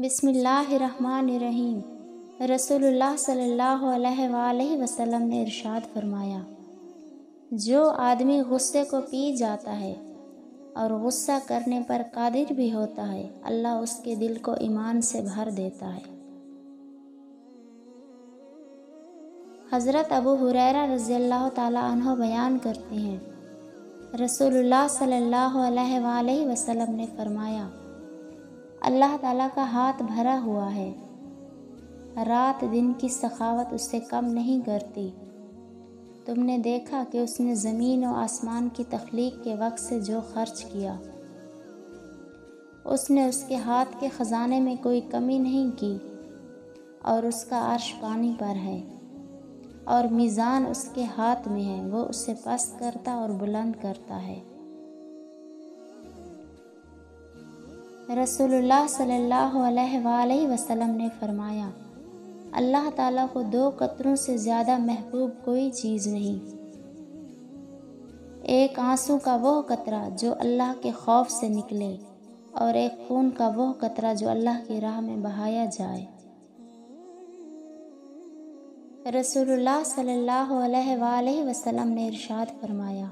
بسم اللہ الرحمن الرحیم۔ رسول اللہ صلی اللہ علیہ وآلہ وسلم نے ارشاد فرمایا، جو آدمی غصے کو پی جاتا ہے اور غصہ کرنے پر قادر بھی ہوتا ہے، اللہ اس کے دل کو ایمان سے بھر دیتا ہے۔ حضرت ابو ہریرہ رضی اللہ تعالیٰ عنہ بیان کرتے ہیں، رسول اللہ صلی اللہ علیہ وآلہ وسلم نے فرمایا، اللہ تعالیٰ کا ہاتھ بھرا ہوا ہے، رات دن کی سخاوت اس سے کم نہیں کرتی۔ تم نے دیکھا کہ اس نے زمین و آسمان کی تخلیق کے وقت سے جو خرچ کیا، اس نے اس کے ہاتھ کے خزانے میں کوئی کمی نہیں کی، اور اس کا عرش پانی پر ہے، اور میزان اس کے ہاتھ میں ہے، وہ اسے پست کرتا اور بلند کرتا ہے۔ رسول اللہ صلی اللہ علیہ وآلہ وسلم نے فرمایا، اللہ تعالیٰ کو 2 قطروں سے زیادہ محبوب کوئی چیز نہیں، ایک آنسو کا وہ قطرہ جو اللہ کے خوف سے نکلے، اور ایک خون کا وہ قطرہ جو اللہ کی راہ میں بہایا جائے۔ رسول اللہ صلی اللہ علیہ وآلہ وسلم نے ارشاد فرمایا،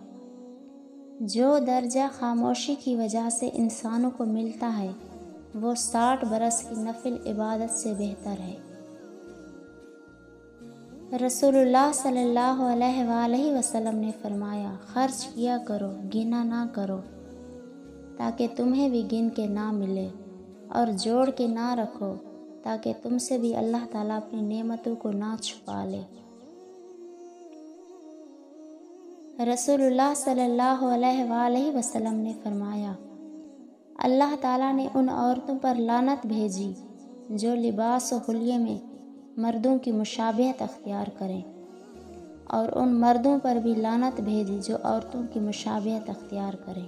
جو درجہ خاموشی کی وجہ سے انسانوں کو ملتا ہے، وہ 60 برس کی نفل عبادت سے بہتر ہے۔ رسول اللہ صلی اللہ علیہ وآلہ وسلم نے فرمایا، خرچ کیا کرو، گنا نہ کرو، تاکہ تمہیں بھی گن کے نہ ملے، اور جوڑ کے نہ رکھو، تاکہ تم سے بھی اللہ تعالیٰ اپنی نعمتوں کو نہ چھپا لے۔ رسول اللہ صلی اللہ علیہ وآلہ وسلم نے فرمایا، اللہ تعالیٰ نے ان عورتوں پر لعنت بھیجی جو لباس و حلیے میں مردوں کی مشابہت اختیار کریں، اور ان مردوں پر بھی لعنت بھیجی جو عورتوں کی مشابہت اختیار کریں۔